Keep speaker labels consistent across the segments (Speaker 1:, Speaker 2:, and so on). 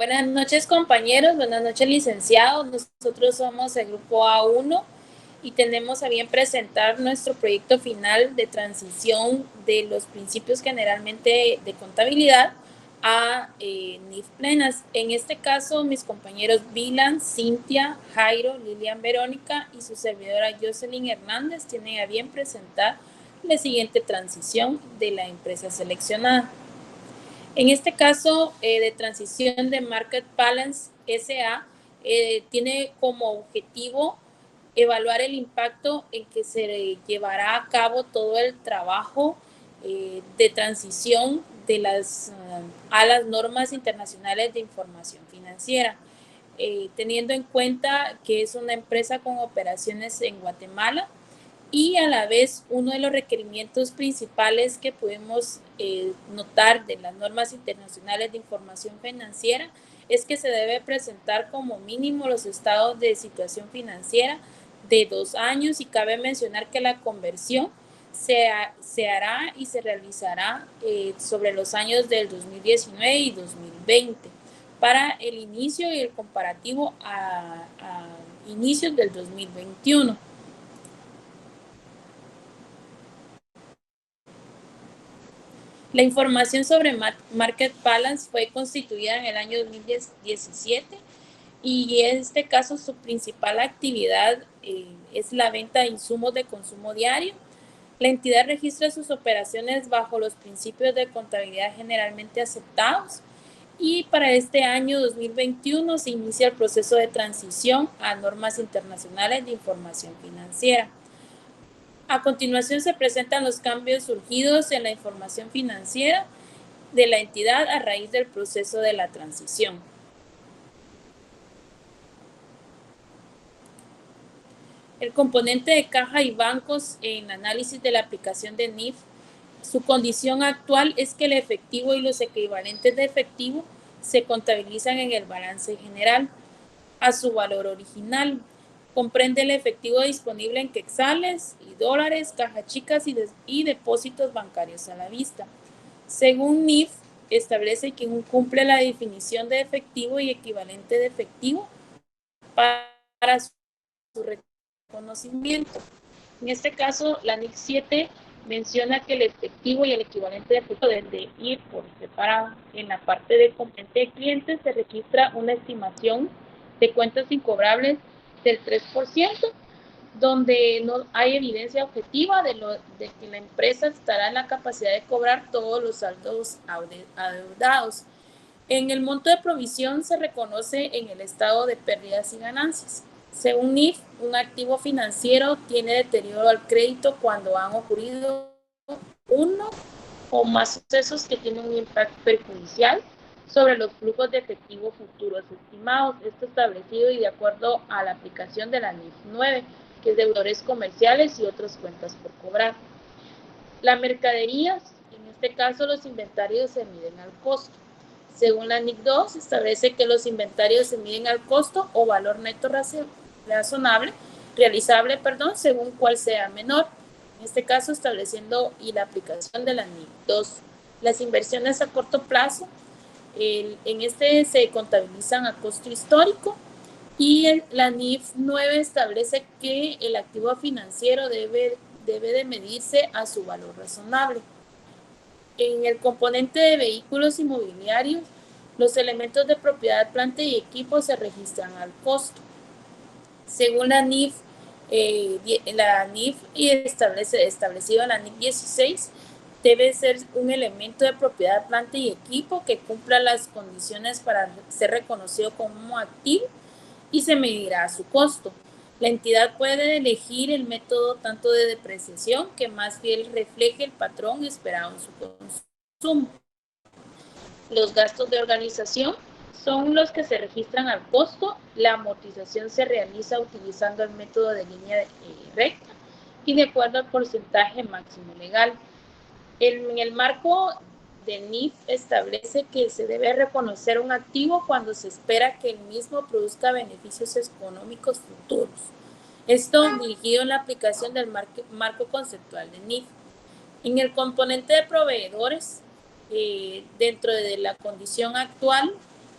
Speaker 1: Buenas noches, compañeros. Buenas noches, licenciados. Nosotros somos el grupo A1 y tenemos a bien presentar nuestro proyecto final de transición de los principios generalmente de contabilidad a NIF plenas. En este caso, mis compañeros Vilan, Cintia, Jairo, Lilian Verónica y su servidora Jocelyn Hernández tienen a bien presentar la siguiente transición de la empresa seleccionada. En este caso de transición de Market Balance SA, tiene como objetivo evaluar el impacto en que se llevará a cabo todo el trabajo de transición de a las normas internacionales de información financiera, teniendo en cuenta que es una empresa con operaciones en Guatemala y a la vez uno de los requerimientos principales que podemos notar de las normas internacionales de información financiera es que se debe presentar como mínimo los estados de situación financiera de 2 años y cabe mencionar que la conversión se hará y se realizará sobre los años del 2019 y 2020 para el inicio y el comparativo a inicios del 2021. La información sobre Market Balance fue constituida en el año 2017 y en este caso su principal actividad es la venta de insumos de consumo diario. La entidad registra sus operaciones bajo los principios de contabilidad generalmente aceptados y para este año 2021 se inicia el proceso de transición a normas internacionales de información financiera. A continuación se presentan los cambios surgidos en la información financiera de la entidad a raíz del proceso de la transición. El componente de caja y bancos en análisis de la aplicación de NIF, su condición actual es que el efectivo y los equivalentes de efectivo se contabilizan en el balance general a su valor original. Comprende el efectivo disponible en quetzales y dólares, cajas chicas y depósitos bancarios a la vista. Según NIF, establece que cumple la definición de efectivo y equivalente de efectivo para su reconocimiento. En este caso, la NIF 7 menciona que el efectivo y el equivalente de efectivo deben ir por separado. En la parte de componente de clientes se registra una estimación de cuentas incobrables del 3%, donde no hay evidencia objetiva de que la empresa estará en la capacidad de cobrar todos los saldos adeudados. En el monto de provisión se reconoce en el estado de pérdidas y ganancias. Según NIF, un activo financiero tiene deterioro al crédito cuando han ocurrido uno o más sucesos que tienen un impacto perjudicial sobre los flujos de efectivo futuros estimados. Esto establecido y de acuerdo a la aplicación de la NIF 9, que es deudores comerciales y otras cuentas por cobrar. La mercadería, en este caso los inventarios se miden al costo. Según la NIC 2, establece que los inventarios se miden al costo o valor neto razonable, realizable, según cuál sea menor. En este caso, estableciendo y la aplicación de la NIC 2. Las inversiones a corto plazo, en este se contabilizan a costo histórico y la NIF 9 establece que el activo financiero debe de medirse a su valor razonable. En el componente de vehículos inmobiliarios, los elementos de propiedad, planta y equipo se registran al costo. Según la NIF y establecido en la NIF 16, debe ser un elemento de propiedad, planta y equipo que cumpla las condiciones para ser reconocido como activo y se medirá a su costo. La entidad puede elegir el método tanto de depreciación que más fiel refleje el patrón esperado en su consumo. Los gastos de organización son los que se registran al costo. La amortización se realiza utilizando el método de línea recta y de acuerdo al porcentaje máximo legal. En el marco del NIF establece que se debe reconocer un activo cuando se espera que el mismo produzca beneficios económicos futuros. Esto dirigido en la aplicación del marco conceptual de NIF. En el componente de proveedores, dentro de la condición actual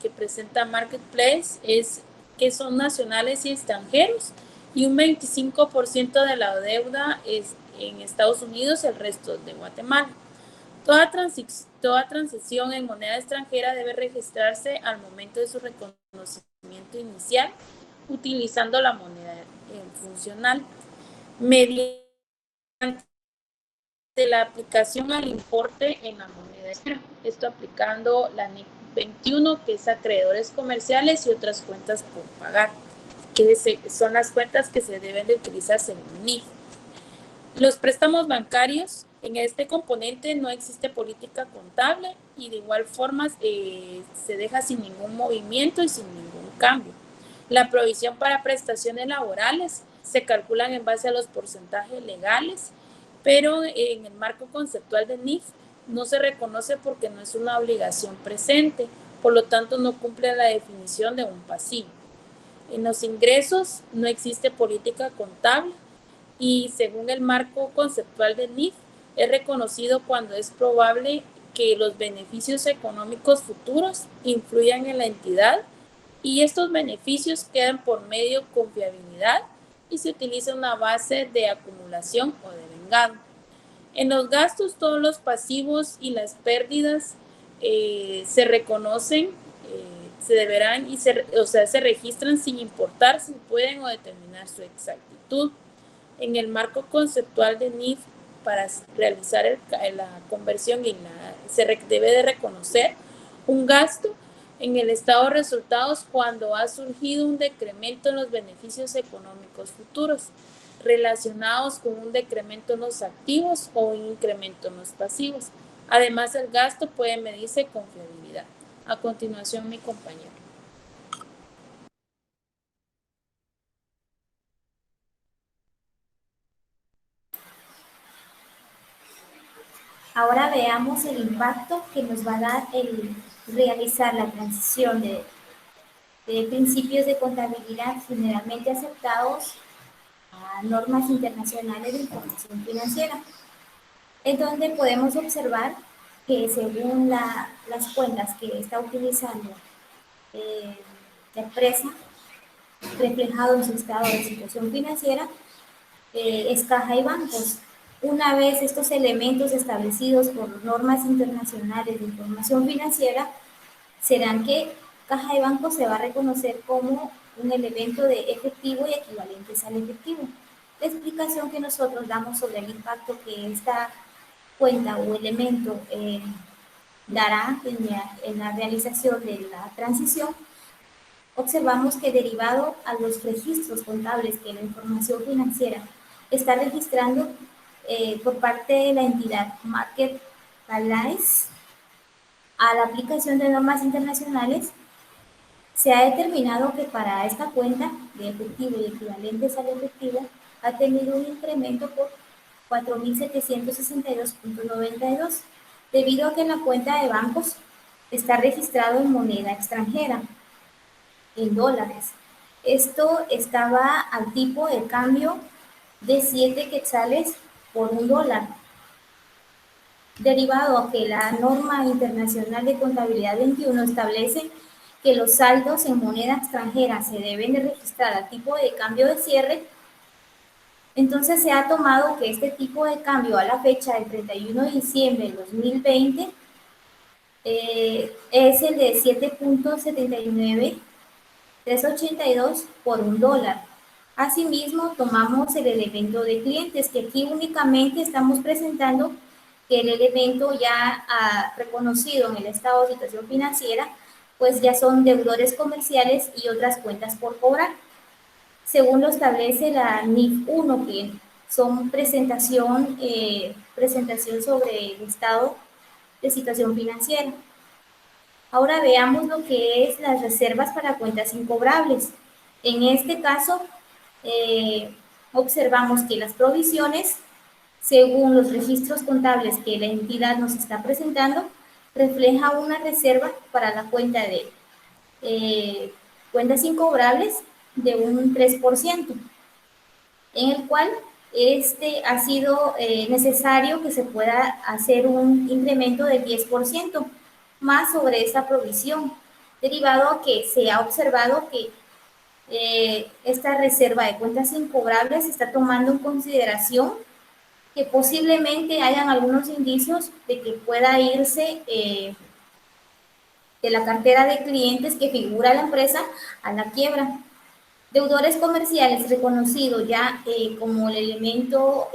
Speaker 1: que presenta Marketplace es que son nacionales y extranjeros, y un 25% de la deuda es en Estados Unidos, el resto de Guatemala. Toda transición en moneda extranjera debe registrarse al momento de su reconocimiento inicial utilizando la moneda funcional mediante la aplicación al importe en la moneda extranjera. Esto aplicando la NIC 21, que es acreedores comerciales y otras cuentas por pagar, que son las cuentas que se deben de utilizar según NIF. Los préstamos bancarios, en este componente no existe política contable y de igual forma se deja sin ningún movimiento y sin ningún cambio. La provisión para prestaciones laborales se calculan en base a los porcentajes legales, pero en el marco conceptual de NIF no se reconoce porque no es una obligación presente, por lo tanto no cumple la definición de un pasivo. En los ingresos no existe política contable y según el marco conceptual de NIF es reconocido cuando es probable que los beneficios económicos futuros influyan en la entidad y estos beneficios quedan por medio con fiabilidad y se utiliza una base de acumulación o de vengado. En los gastos, todos los pasivos y las pérdidas se reconocen, se deberán y se registran sin importar si pueden o determinar su exactitud. En el marco conceptual de NIF, para realizar la conversión se debe de reconocer un gasto en el estado de resultados cuando ha surgido un decremento en los beneficios económicos futuros relacionados con un decremento en los activos o un incremento en los pasivos. Además, el gasto puede medirse con fiabilidad. A continuación, mi compañero.
Speaker 2: Ahora veamos el impacto que nos va a dar el realizar la transición de principios de contabilidad generalmente aceptados a normas internacionales de información financiera, en donde podemos observar que según las cuentas que está utilizando la empresa, reflejado en su estado de situación financiera, es caja y bancos. Una vez estos elementos establecidos por normas internacionales de información financiera, serán que caja y banco se va a reconocer como un elemento de efectivo y equivalentes al efectivo. La explicación que nosotros damos sobre el impacto que esta cuenta o elemento dará en la realización de la transición, observamos que derivado a los registros contables que la información financiera está registrando por parte de la entidad Marketplace a la aplicación de normas internacionales, se ha determinado que para esta cuenta de efectivo y equivalentes al efectivo ha tenido un incremento por 4.762.92 debido a que en la cuenta de bancos está registrado en moneda extranjera, en dólares. Esto estaba al tipo de cambio de 7 quetzales por un dólar. Derivado a que la norma internacional de contabilidad 21 establece que los saldos en moneda extranjera se deben de registrar a tipo de cambio de cierre, entonces se ha tomado que este tipo de cambio a la fecha del 31 de diciembre de 2020 es el de 7.79382 por un dólar. Asimismo, tomamos el elemento de clientes, que aquí únicamente estamos presentando que el elemento ya reconocido en el estado de situación financiera, pues ya son deudores comerciales y otras cuentas por cobrar, según lo establece la NIF 1, que son presentación sobre el estado de situación financiera. Ahora veamos lo que es las reservas para cuentas incobrables. En este caso, observamos que las provisiones, según los registros contables que la entidad nos está presentando, refleja una reserva para la cuenta de cuentas incobrables de un 3%, en el cual ha sido necesario que se pueda hacer un incremento del 10% más sobre esta provisión, derivado a que se ha observado que esta reserva de cuentas incobrables está tomando en consideración que posiblemente hayan algunos indicios de que pueda irse de la cartera de clientes que figura la empresa a la quiebra. Deudores comerciales reconocidos ya como el elemento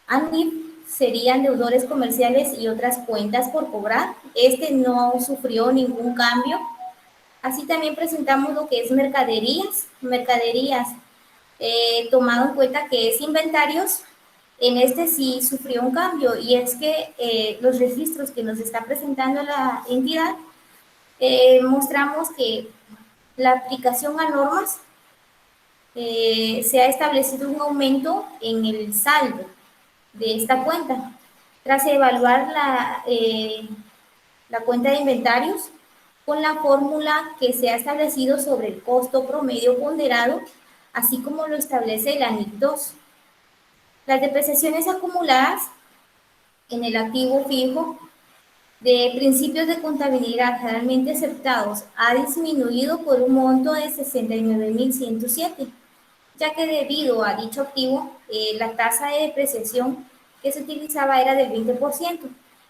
Speaker 2: ANIF serían deudores comerciales y otras cuentas por cobrar. Este no sufrió ningún cambio. Así también presentamos lo que es mercaderías, tomado en cuenta que es inventarios. En este sí sufrió un cambio y es que los registros que nos está presentando la entidad mostramos que la aplicación a normas se ha establecido un aumento en el saldo de esta cuenta. Tras evaluar la cuenta de inventarios con la fórmula que se ha establecido sobre el costo promedio ponderado, así como lo establece el ANIC 2. Las depreciaciones acumuladas en el activo fijo de principios de contabilidad generalmente aceptados ha disminuido por un monto de 69.107, ya que debido a dicho activo, la tasa de depreciación que se utilizaba era del 20%,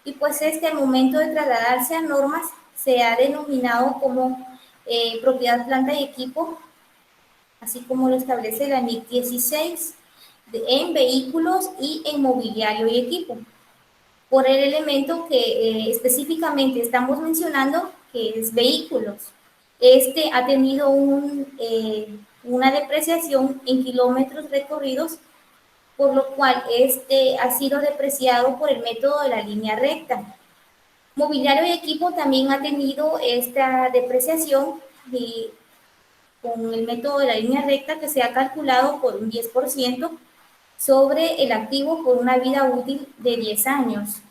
Speaker 2: y pues al momento de trasladarse a normas se ha denominado como propiedad, planta y equipo, así como lo establece la NIC 16, en vehículos y en mobiliario y equipo, por el elemento que específicamente estamos mencionando, que es vehículos. Este ha tenido una depreciación en kilómetros recorridos, por lo cual este ha sido depreciado por el método de la línea recta. Mobiliario y equipo también ha tenido esta depreciación con el método de la línea recta, que se ha calculado por un 10% sobre el activo por una vida útil de 10 años.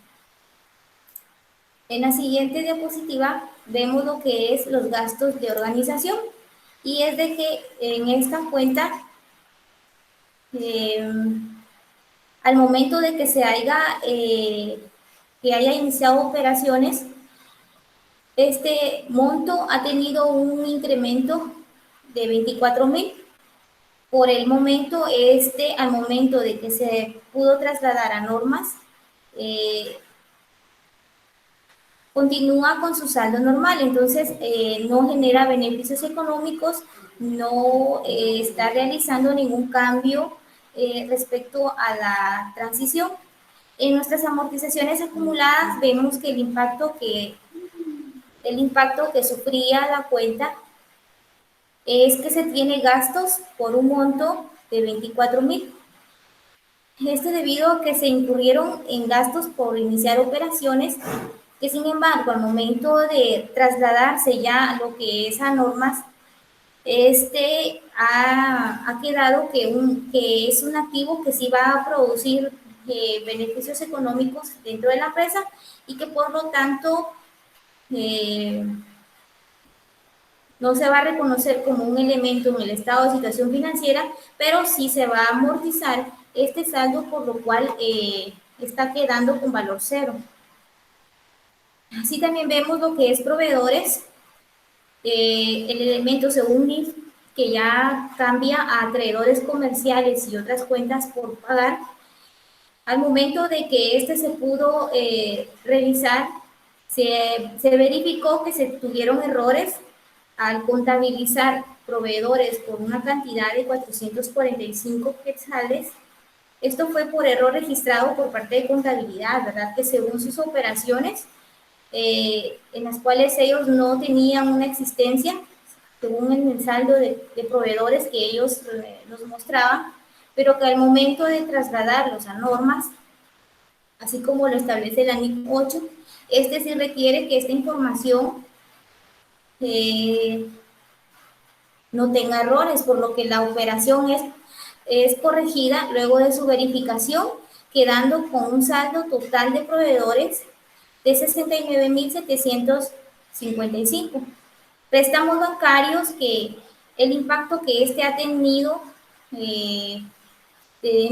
Speaker 2: En la siguiente diapositiva vemos lo que es los gastos de organización, y es de que en esta cuenta, al momento de que que haya iniciado operaciones, este monto ha tenido un incremento de 24.000. Por el momento, al momento de que se pudo trasladar a normas, continúa con su saldo normal, entonces no genera beneficios económicos, no está realizando ningún cambio respecto a la transición. En nuestras amortizaciones acumuladas vemos que el impacto que sufría la cuenta es que se tiene gastos por un monto de 24.000. Debido a que se incurrieron en gastos por iniciar operaciones, que sin embargo al momento de trasladarse ya a lo que es a normas, ha quedado que es un activo que sí va a producir beneficios económicos dentro de la empresa, y que por lo tanto no se va a reconocer como un elemento en el estado de situación financiera, pero sí se va a amortizar este saldo, por lo cual está quedando con valor cero. Así también vemos lo que es proveedores, el elemento según NIF, que ya cambia a acreedores comerciales y otras cuentas por pagar. Al momento de que se pudo revisar, se verificó que se tuvieron errores al contabilizar proveedores por una cantidad de 445 quetzales. Esto fue por error registrado por parte de contabilidad, ¿verdad? Que según sus operaciones, en las cuales ellos no tenían una existencia, según el saldo de proveedores que ellos nos mostraban, pero que al momento de trasladarlos a normas, así como lo establece el ANIC 8, sí requiere que esta información no tenga errores, por lo que la operación es corregida luego de su verificación, quedando con un saldo total de proveedores de 69.755. Préstamos bancarios, que el impacto que ha tenido en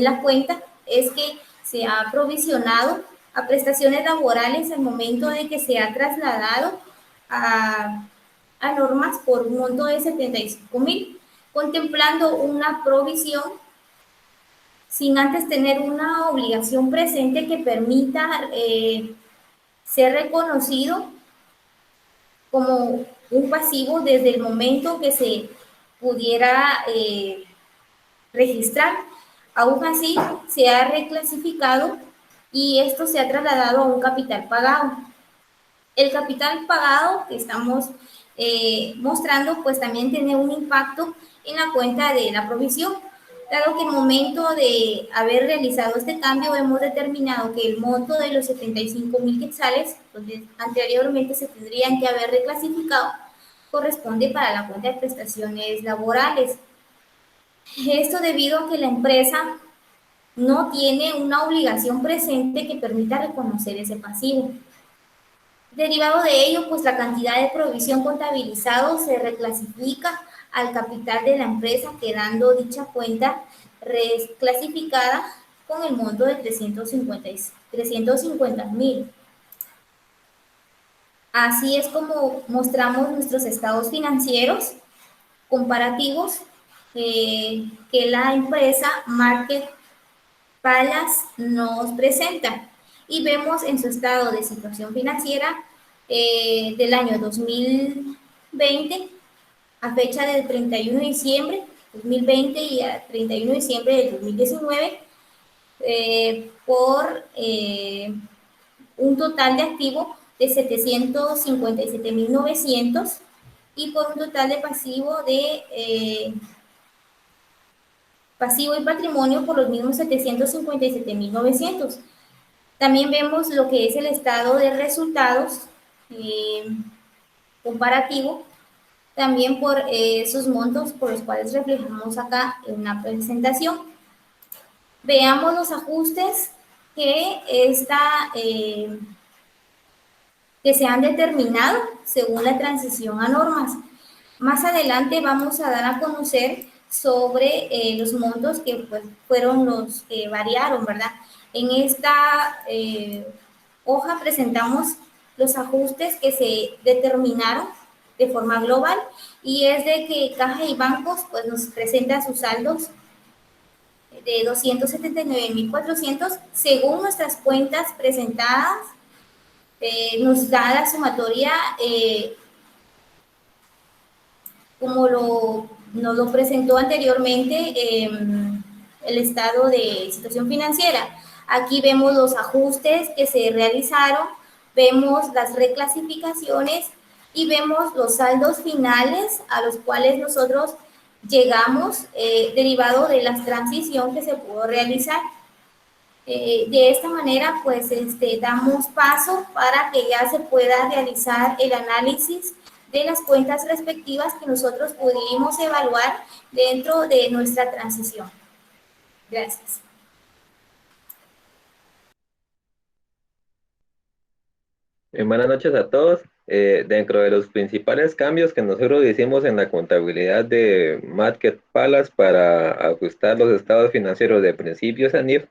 Speaker 2: la cuenta es que se ha provisionado a prestaciones laborales al momento de que se ha trasladado a, a normas por un monto de 75.000, contemplando una provisión sin antes tener una obligación presente que permita ser reconocido como un pasivo desde el momento que se pudiera registrar. Aún así, se ha reclasificado y esto se ha trasladado a un capital pagado. El capital pagado que estamos mostrando, pues también tiene un impacto en la cuenta de la provisión, dado que en el momento de haber realizado este cambio hemos determinado que el monto de los 75.000 quetzales, donde anteriormente se tendrían que haber reclasificado, corresponde para la cuenta de prestaciones laborales. Esto debido a que la empresa no tiene una obligación presente que permita reconocer ese pasivo. Derivado de ello, pues la cantidad de provisión contabilizado se reclasifica al capital de la empresa, quedando dicha cuenta reclasificada con el monto de 350.000. Así es como mostramos nuestros estados financieros comparativos que la empresa Market Palas nos presenta, y vemos en su estado de situación financiera del año 2020 a fecha del 31 de diciembre 2020 y a 31 de diciembre del 2019 por un total de activo de 757.900 y por un total de pasivo y patrimonio por los mismos 757.900. También vemos lo que es el estado de resultados comparativo, también por esos montos por los cuales reflejamos acá en una presentación. Veamos los ajustes que, que se han determinado según la transición a normas. Más adelante vamos a dar a conocer sobre los montos que pues, fueron los que variaron, ¿verdad? En esta hoja presentamos los ajustes que se determinaron de forma global, y es de que Caja y Bancos pues, nos presenta sus saldos de 279.400 según nuestras cuentas presentadas. Nos da la sumatoria como nos lo presentó anteriormente el estado de situación financiera. Aquí vemos los ajustes que se realizaron, vemos las reclasificaciones y vemos los saldos finales a los cuales nosotros llegamos derivado de la transición que se pudo realizar. De esta manera, pues, damos paso para que ya se pueda realizar el análisis de las cuentas respectivas que nosotros pudimos evaluar dentro de nuestra transición. Gracias.
Speaker 3: Buenas noches a todos. Dentro de los principales cambios que nosotros hicimos en la contabilidad de Market Palace para ajustar los estados financieros de principios a NIF,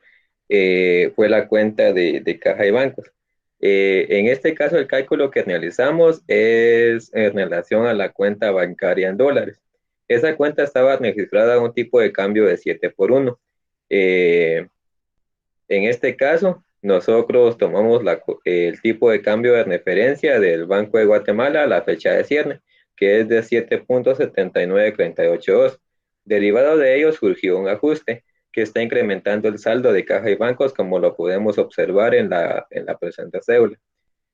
Speaker 3: fue la cuenta de caja y bancos. En este caso, el cálculo que realizamos es en relación a la cuenta bancaria en dólares. Esa cuenta estaba registrada a un tipo de cambio de 7 por 1. En este caso, nosotros tomamos el tipo de cambio de referencia del Banco de Guatemala a la fecha de cierre, que es de 7.79382. Derivado de ello surgió un ajuste que está incrementando el saldo de caja y bancos, como lo podemos observar en la presente cédula.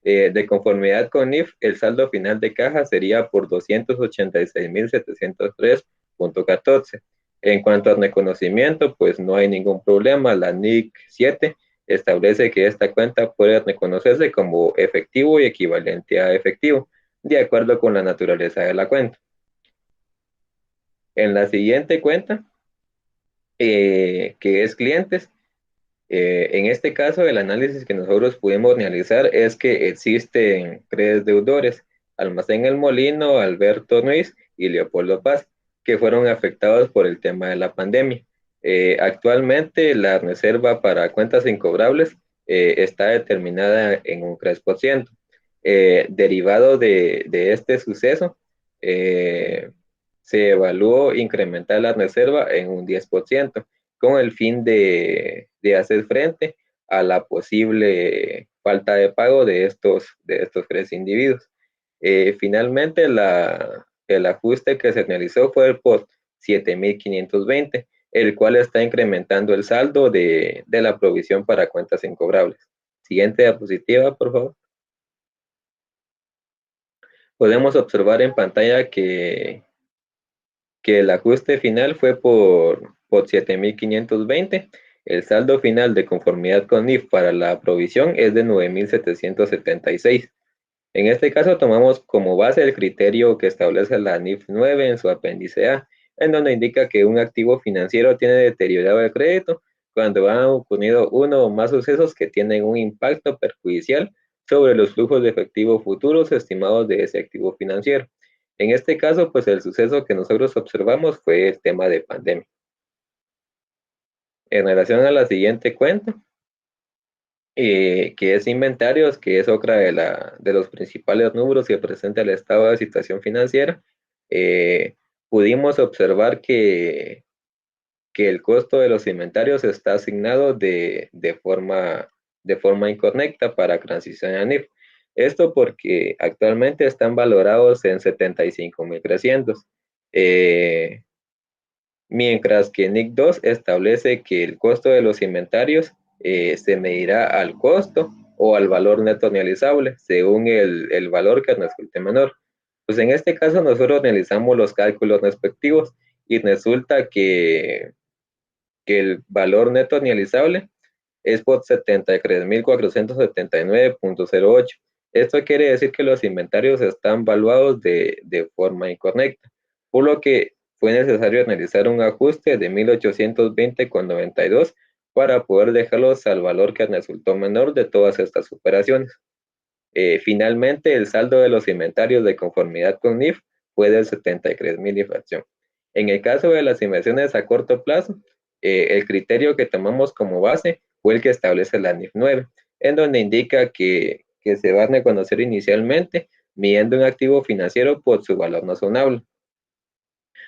Speaker 3: De conformidad con NIF, el saldo final de caja sería por 286.703.14. En cuanto al reconocimiento, pues no hay ningún problema. La NIC 7 establece que esta cuenta puede reconocerse como efectivo y equivalente a efectivo, de acuerdo con la naturaleza de la cuenta. En la siguiente cuenta, que es clientes, en este caso, el análisis que nosotros pudimos realizar es que existen 3 deudores: Almacén El Molino, Alberto Ruiz y Leopoldo Paz, que fueron afectados por el tema de la pandemia. Actualmente, la reserva para cuentas incobrables está determinada en un 3%. Derivado de este suceso, se evaluó incrementar la reserva en un 10% con el fin de hacer frente a la posible falta de pago de estos 3 individuos. Finalmente, el ajuste que se realizó fue por 7.520, el cual está incrementando el saldo de la provisión para cuentas incobrables. Siguiente diapositiva, por favor. Podemos observar en pantalla que el ajuste final fue por 7.520. El saldo final de conformidad con NIF para la provisión es de 9.776. En este caso tomamos como base el criterio que establece la NIF 9 en su apéndice A, en donde indica que un activo financiero tiene deteriorado el crédito cuando han ocurrido uno o más sucesos que tienen un impacto perjudicial sobre los flujos de efectivo futuros estimados de ese activo financiero. En este caso, pues el suceso que nosotros observamos fue el tema de pandemia. En relación a la siguiente cuenta, que es inventarios, que es otra de los principales números que presenta el estado de situación financiera, pudimos observar que el costo de los inventarios está asignado de forma incorrecta para transición a NIF. Esto porque actualmente están valorados en 75.300, mientras que NIC 2 establece que el costo de los inventarios se medirá al costo o al valor neto realizable, según el valor que resulte menor. Pues en este caso nosotros realizamos los cálculos respectivos y resulta que el valor neto realizable es por 73.479.08. Esto quiere decir que los inventarios están valuados de forma incorrecta, por lo que fue necesario realizar un ajuste de 1.820,92 para poder dejarlos al valor que resultó menor de todas estas operaciones. Finalmente, el saldo de los inventarios de conformidad con NIF fue de 73.000 y fracción. En el caso de las inversiones a corto plazo, el criterio que tomamos como base fue el que establece la NIF 9, en donde indica que se va a reconocer inicialmente midiendo un activo financiero por su valor razonable.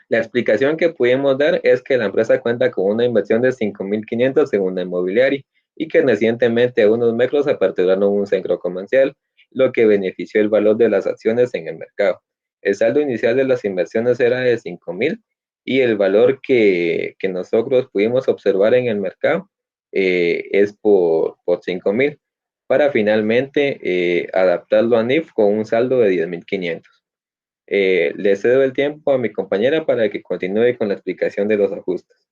Speaker 3: La explicación que pudimos dar es que la empresa cuenta con una inversión de 5.500 en una inmobiliaria y que recientemente a unos metros aperturaron un centro comercial, lo que benefició el valor de las acciones en el mercado. El saldo inicial de las inversiones era de 5.000 y el valor que nosotros pudimos observar en el mercado es por 5.000 para finalmente adaptarlo a NIF con un saldo de 10.500. Le cedo el tiempo a mi compañera para que continúe con la explicación de los ajustes.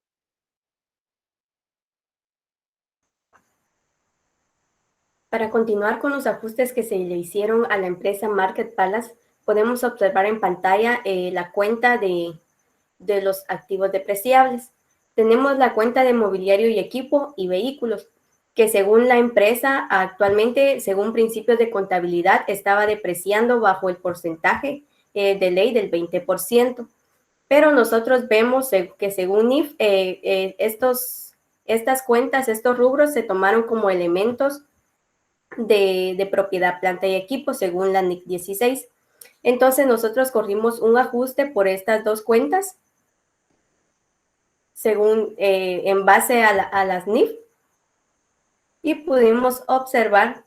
Speaker 4: Para continuar con los ajustes que se le hicieron a la empresa Market Palace, podemos observar en pantalla la cuenta de los activos depreciables. Tenemos la cuenta de mobiliario y equipo y vehículos, que según la empresa actualmente, según principios de contabilidad, estaba depreciando bajo el porcentaje de ley del 20%. Pero nosotros vemos que según NIF, estas cuentas, estos rubros se tomaron como elementos de propiedad, planta y equipo, según la NIC 16. Entonces nosotros corrimos un ajuste por estas dos cuentas, según en base a las NIF, y podemos observar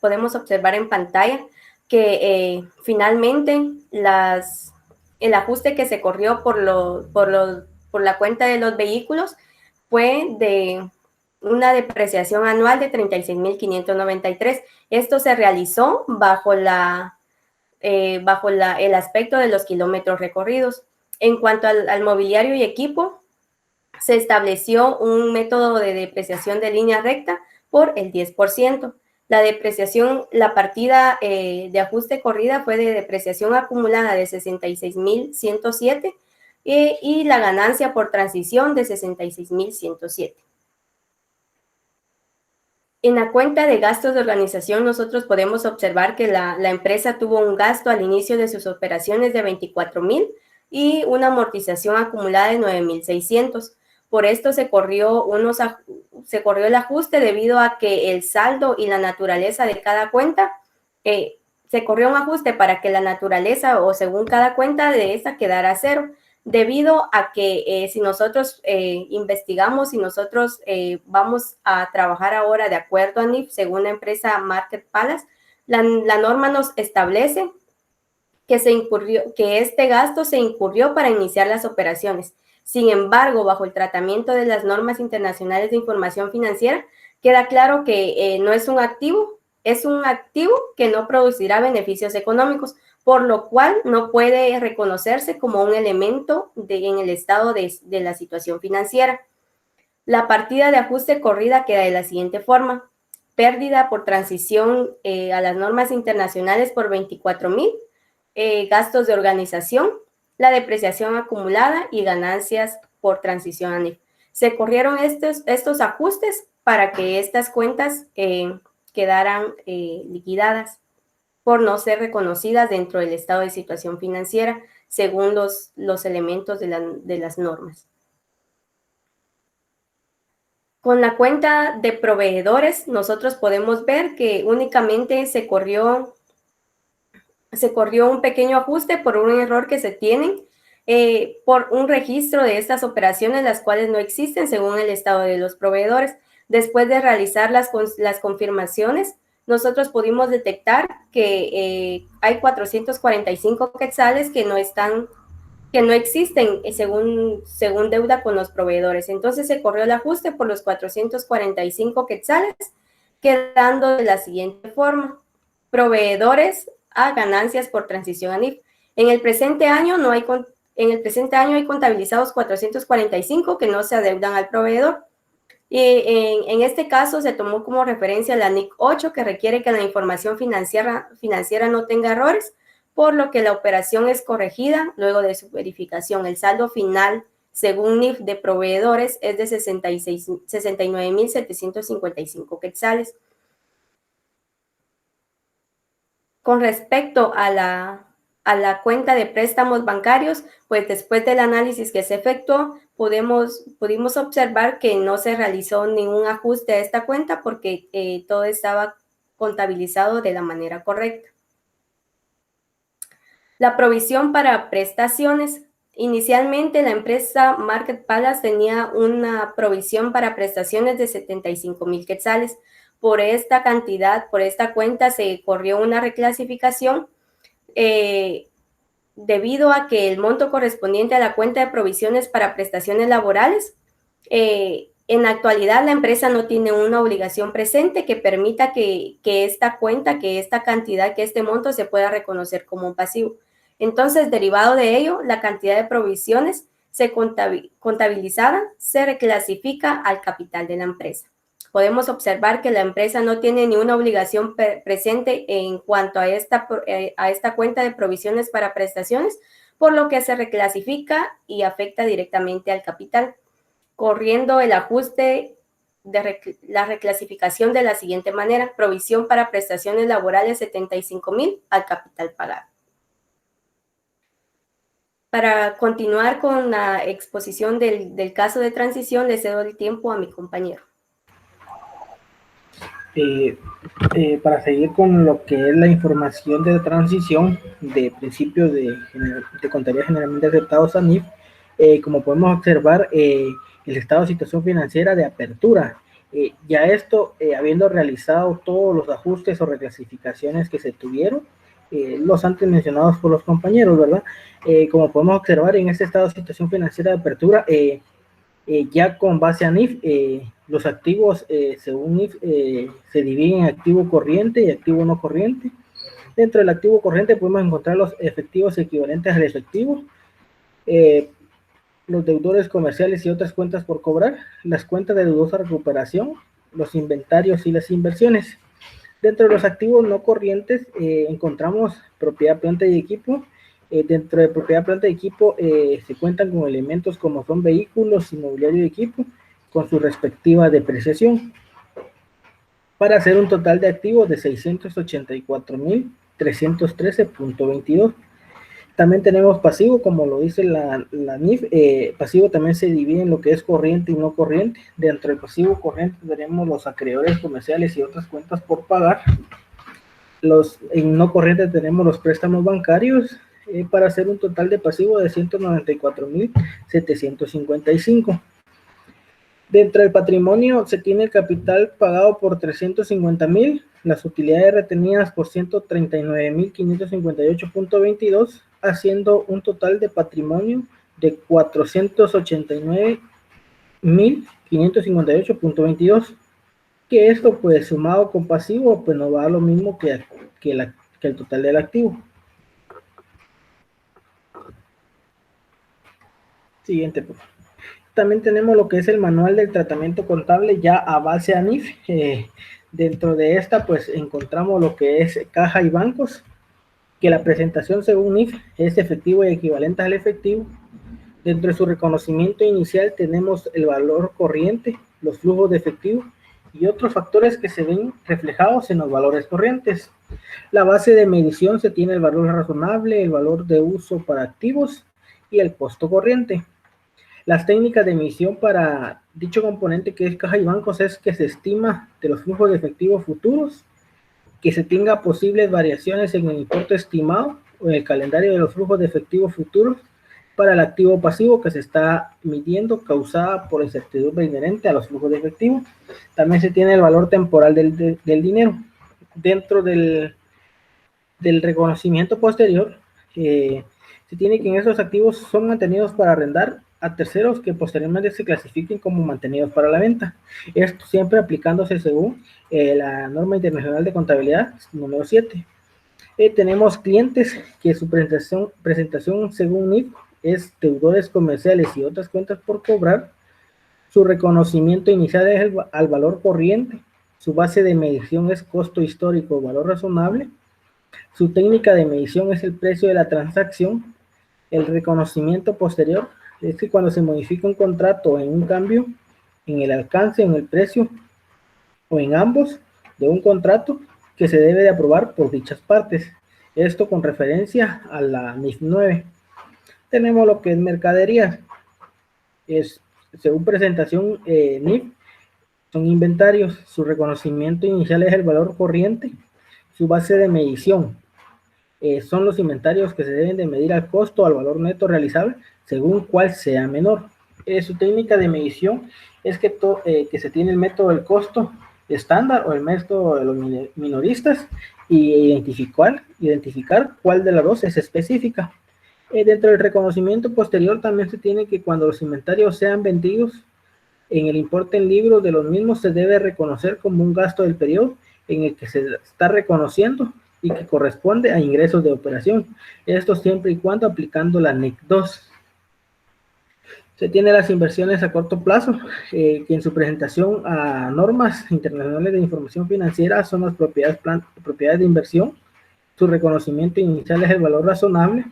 Speaker 4: en pantalla que finalmente el ajuste que se corrió por la cuenta de los vehículos fue de una depreciación anual de 36.593. Esto se realizó bajo el aspecto de los kilómetros recorridos. En cuanto al mobiliario y equipo, se estableció un método de depreciación de línea recta por el 10%. La depreciación, la partida de ajuste corrida fue de depreciación acumulada de 66.107 y la ganancia por transición de 66.107. En la cuenta de gastos de organización, nosotros podemos observar que la empresa tuvo un gasto al inicio de sus operaciones de 24.000 y una amortización acumulada de 9.600. Por esto se corrió el ajuste debido a que el saldo y la naturaleza de cada cuenta se corrió un ajuste para que la naturaleza o según cada cuenta de esta quedara a cero, debido a que si nosotros investigamos y nosotros vamos a trabajar ahora de acuerdo a NIF, según la empresa Market Palace, la norma nos establece que este gasto se incurrió para iniciar las operaciones. Sin embargo, bajo el tratamiento de las normas internacionales de información financiera, queda claro que no es un activo, es un activo que no producirá beneficios económicos, por lo cual no puede reconocerse como un elemento en el estado de la situación financiera. La partida de ajuste corrida queda de la siguiente forma: pérdida por transición a las normas internacionales por 24,000, gastos de organización, la depreciación acumulada y ganancias por transición a NIF. Se corrieron estos ajustes para que estas cuentas quedaran liquidadas por no ser reconocidas dentro del estado de situación financiera según los elementos de las normas. Con la cuenta de proveedores, nosotros podemos ver que únicamente se corrió un pequeño ajuste por un error que se tiene por un registro de estas operaciones, las cuales no existen según el estado de los proveedores. Después de realizar las confirmaciones, nosotros pudimos detectar que hay 445 quetzales que no existen según deuda con los proveedores. Entonces se corrió el ajuste por los 445 quetzales, quedando de la siguiente forma: proveedores a ganancias por transición a NIF. En el presente año hay contabilizados 445 que no se adeudan al proveedor. Y en este caso se tomó como referencia la NIC 8, que requiere que la información financiera no tenga errores, por lo que la operación es corregida luego de su verificación. El saldo final, según NIF de proveedores, es de 69,755 quetzales. Con respecto a la cuenta de préstamos bancarios, pues después del análisis que se efectuó, pudimos observar que no se realizó ningún ajuste a esta cuenta porque todo estaba contabilizado de la manera correcta. La provisión para prestaciones. Inicialmente, la empresa Market Palace tenía una provisión para prestaciones de 75,000 quetzales. Por esta cantidad, por esta cuenta, se corrió una reclasificación debido a que el monto correspondiente a la cuenta de provisiones para prestaciones laborales, en la actualidad la empresa no tiene una obligación presente que permita que esta cuenta, que esta cantidad, que este monto se pueda reconocer como un pasivo. Entonces, derivado de ello, la cantidad de provisiones contabilizada se reclasifica al capital de la empresa. Podemos observar que la empresa no tiene ni una obligación presente en cuanto a esta cuenta de provisiones para prestaciones, por lo que se reclasifica y afecta directamente al capital, corriendo el ajuste de la reclasificación de la siguiente manera: provisión para prestaciones laborales 75,000 al capital pagado. Para continuar con la exposición del caso de transición, le cedo el tiempo a mi compañero.
Speaker 5: Para seguir con lo que es la información de transición de principios de contabilidad generalmente aceptados a NIF, como podemos observar, el estado de situación financiera de apertura. Ya esto, habiendo realizado todos los ajustes o reclasificaciones que se tuvieron, los antes mencionados por los compañeros, ¿verdad? Como podemos observar, en este estado de situación financiera de apertura, ya con base a NIF, los activos según NIF se dividen en activo corriente y activo no corriente. Dentro del activo corriente podemos encontrar los efectivos equivalentes al efectivo, los deudores comerciales y otras cuentas por cobrar, las cuentas de dudosa recuperación, los inventarios y las inversiones. Dentro de los activos no corrientes encontramos propiedad, planta y equipo. Dentro de propiedad, planta y equipo se cuentan con elementos como son vehículos, inmobiliario y equipo, con su respectiva depreciación, para hacer un total de activos de 684,313.22. También tenemos pasivo, como lo dice la NIF. Pasivo también se divide en lo que es corriente y no corriente. Dentro del pasivo corriente tenemos los acreedores comerciales y otras cuentas por pagar, En no corriente tenemos los préstamos bancarios para hacer un total de pasivo de 194.755. Dentro del patrimonio se tiene el capital pagado por 350.000, las utilidades retenidas por 139.558.22, haciendo un total de patrimonio de 489.558.22, que esto pues sumado con pasivo pues nos va a dar lo mismo que el total del activo. Siguiente, por favor. También tenemos lo que es el manual del tratamiento contable ya a base ANIF. Dentro de esta pues encontramos lo que es caja y bancos, que la presentación según NIF es efectivo y equivalente al efectivo. Dentro de su reconocimiento inicial tenemos el valor corriente, los flujos de efectivo y otros factores que se ven reflejados en los valores corrientes. La base de medición se tiene el valor razonable, el valor de uso para activos y el costo corriente. Las técnicas de medición para dicho componente que es caja y bancos es que se estima de los flujos de efectivo futuros, que se tenga posibles variaciones en el importe estimado o en el calendario de los flujos de efectivo futuros para el activo pasivo que se está midiendo causada por incertidumbre inherente a los flujos de efectivo. También se tiene el valor temporal del dinero. Dentro del reconocimiento posterior, se tiene que en esos activos son mantenidos para arrendar a terceros que posteriormente se clasifiquen como mantenidos para la venta. Esto siempre aplicándose según la norma internacional de contabilidad número 7. Tenemos clientes que su presentación según NIF es deudores comerciales y otras cuentas por cobrar. Su reconocimiento inicial es al valor corriente. Su base de medición es costo histórico o valor razonable. Su técnica de medición es el precio de la transacción. El reconocimiento posterior es que cuando se modifica un contrato en un cambio en el alcance, en el precio o en ambos de un contrato que se debe de aprobar por dichas partes. Esto con referencia a la NIF 9. Tenemos lo que es mercaderías. Según presentación NIF, son inventarios. Su reconocimiento inicial es el valor corriente. Su base de medición son los inventarios que se deben de medir al costo o al valor neto realizable según cuál sea menor. Su técnica de medición es que se tiene el método del costo estándar o el método de los minoristas y identificar cuál de las dos es específica. Dentro del reconocimiento posterior también se tiene que cuando los inventarios sean vendidos en el importe en libros de los mismos se debe reconocer como un gasto del periodo en el que se está reconociendo y que corresponde a ingresos de operación. Esto siempre y cuando aplicando la NIC 2. Se tiene las inversiones a corto plazo, que en su presentación a normas internacionales de información financiera son las propiedades de inversión. Su reconocimiento inicial es el valor razonable.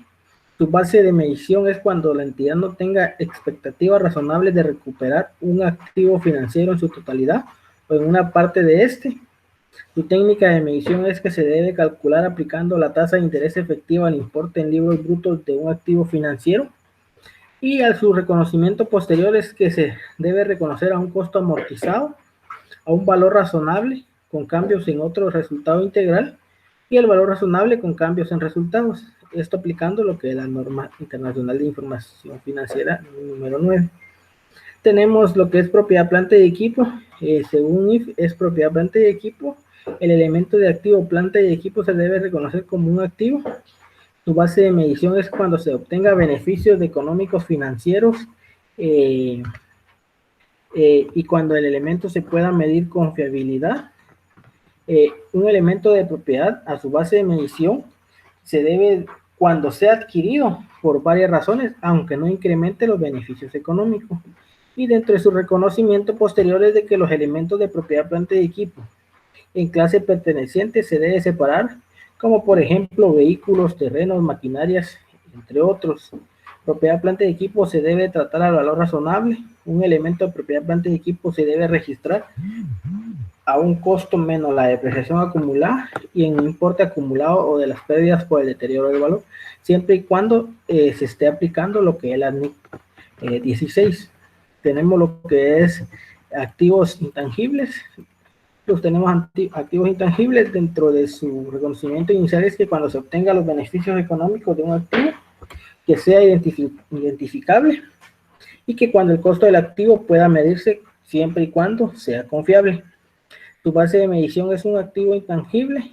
Speaker 5: Su base de medición es cuando la entidad no tenga expectativas razonables de recuperar un activo financiero en su totalidad o en una parte de este. Su técnica de medición es que se debe calcular aplicando la tasa de interés efectiva al importe en libros brutos de un activo financiero. Y a su reconocimiento posterior es que se debe reconocer a un costo amortizado, a un valor razonable con cambios en otro resultado integral y el valor razonable con cambios en resultados. Esto aplicando lo que es la norma internacional de información financiera número 9. Tenemos lo que es propiedad, planta y equipo. Según IF es propiedad, planta y equipo. El elemento de activo, planta y equipo se debe reconocer como un activo. Su base de medición es cuando se obtenga beneficios económicos financieros y cuando el elemento se pueda medir con fiabilidad. Un elemento de propiedad a su base de medición se debe cuando sea adquirido por varias razones, aunque no incremente los beneficios económicos. Y dentro de su reconocimiento posterior es de que los elementos de propiedad, planta y equipo en clase perteneciente se debe separar, como por ejemplo vehículos, terrenos, maquinarias, entre otros. Propiedad, planta y equipo se debe tratar al valor razonable. Un elemento de propiedad, planta y equipo se debe registrar a un costo menos la depreciación acumulada y en un importe acumulado o de las pérdidas por el deterioro del valor, siempre y cuando se esté aplicando lo que es la NIC 16. Tenemos lo que es activos intangibles. Los tenemos activos intangibles. Dentro de su reconocimiento inicial es que cuando se obtenga los beneficios económicos de un activo, que sea identificable y que cuando el costo del activo pueda medirse siempre y cuando sea confiable. Su base de medición es un activo intangible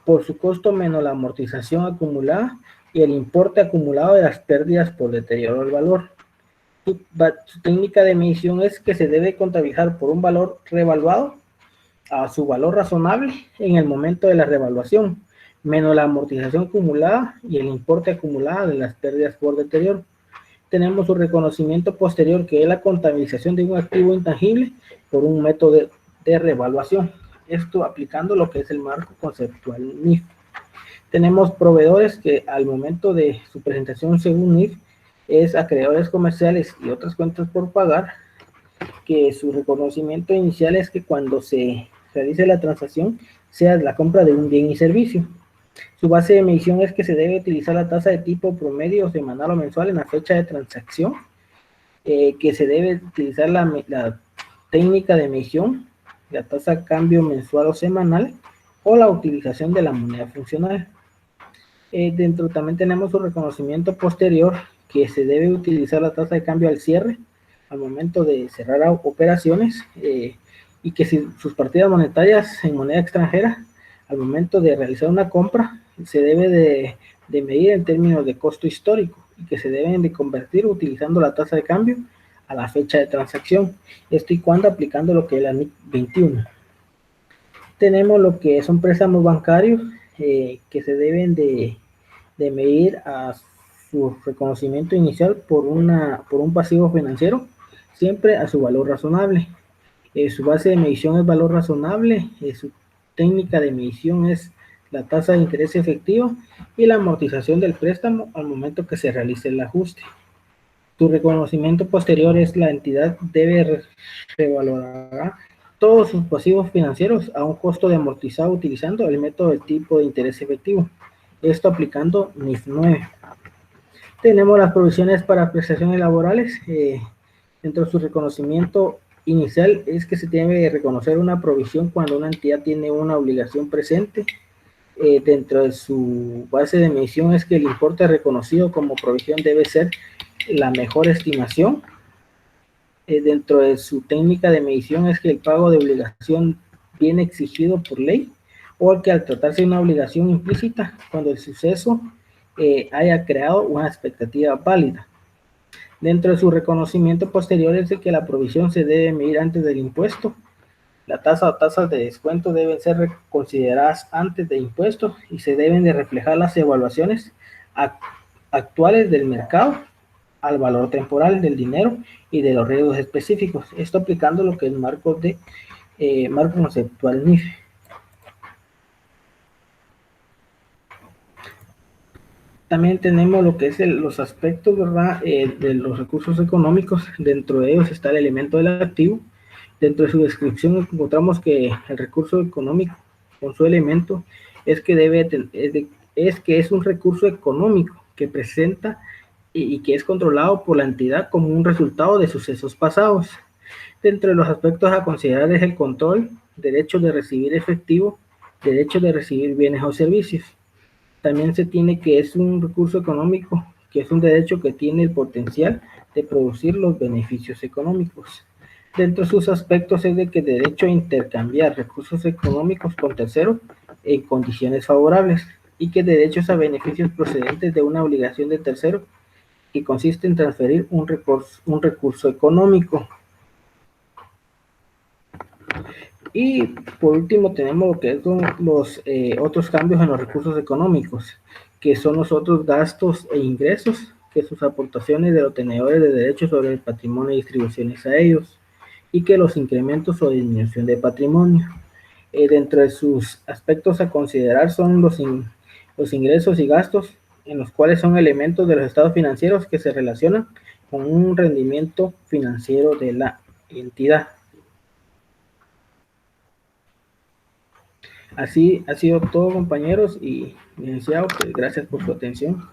Speaker 5: por su costo menos la amortización acumulada y el importe acumulado de las pérdidas por deterioro del valor. Su técnica de medición es que se debe contabilizar por un valor revaluado a su valor razonable en el momento de la revaluación, menos la amortización acumulada y el importe acumulado de las pérdidas por deterioro. Tenemos su reconocimiento posterior, que es la contabilización de un activo intangible por un método de revaluación. Esto aplicando lo que es el marco conceptual NIF. Tenemos proveedores que al momento de su presentación según NIF es acreedores comerciales y otras cuentas por pagar, que su reconocimiento inicial es que cuando se realice la transacción sea la compra de un bien y servicio. Su base de medición es que se debe utilizar la tasa de tipo promedio semanal o mensual en la fecha de transacción, que se debe utilizar la técnica de medición, la tasa de cambio mensual o semanal, o la utilización de la moneda funcional. Dentro también tenemos su reconocimiento posterior, que se debe utilizar la tasa de cambio al cierre, al momento de cerrar operaciones, y que si sus partidas monetarias en moneda extranjera, al momento de realizar una compra, se debe de medir en términos de costo histórico y que se deben de convertir utilizando la tasa de cambio a la fecha de transacción, esto y cuando aplicando lo que es la NIC 21. Tenemos lo que son préstamos bancarios que se deben de medir a su reconocimiento inicial por un pasivo financiero, siempre a su valor razonable. Su base de medición es valor razonable, su técnica de medición es la tasa de interés efectivo y la amortización del préstamo al momento que se realice el ajuste. Tu reconocimiento posterior es la entidad debe revalorar todos sus pasivos financieros a un costo de amortizado utilizando el método de tipo de interés efectivo. Esto aplicando NIF 9. Tenemos las provisiones para prestaciones laborales. Dentro de su reconocimiento inicial es que se debe reconocer una provisión cuando una entidad tiene una obligación presente. Dentro de su base de medición es que el importe reconocido como provisión debe ser la mejor estimación. Dentro de su técnica de medición es que el pago de obligación viene exigido por ley, o que al tratarse de una obligación implícita, cuando el suceso haya creado una expectativa válida. Dentro de su reconocimiento posterior es de que la provisión se debe medir antes del impuesto. La tasa o tasas de descuento deben ser consideradas antes de impuestos y se deben de reflejar las evaluaciones actuales del mercado al valor temporal del dinero y de los riesgos específicos. Esto aplicando lo que es marco conceptual NIF. También tenemos lo que es los aspectos, ¿verdad? De los recursos económicos. Dentro de ellos está el elemento del activo. Dentro de su descripción encontramos que el recurso económico, con su elemento, es que es un recurso económico que presenta y que es controlado por la entidad como un resultado de sucesos pasados. Dentro de los aspectos a considerar es el control, derecho de recibir efectivo, derecho de recibir bienes o servicios. También se tiene que es un recurso económico, que es un derecho que tiene el potencial de producir los beneficios económicos. Dentro de sus aspectos es de que derecho a intercambiar recursos económicos con terceros en condiciones favorables y que derechos a beneficios procedentes de una obligación de tercero que consiste en transferir un recurso económico. Y por último tenemos lo que son los otros cambios en los recursos económicos, que son los otros gastos e ingresos, que sus aportaciones de los tenedores de derechos sobre el patrimonio y distribuciones a ellos, y que los incrementos o disminución de patrimonio. Dentro de sus aspectos a considerar son los ingresos y gastos, en los cuales son elementos de los estados financieros que se relacionan con un rendimiento financiero de la entidad. Así ha sido todo, compañeros, y licenciado, pues gracias por su atención.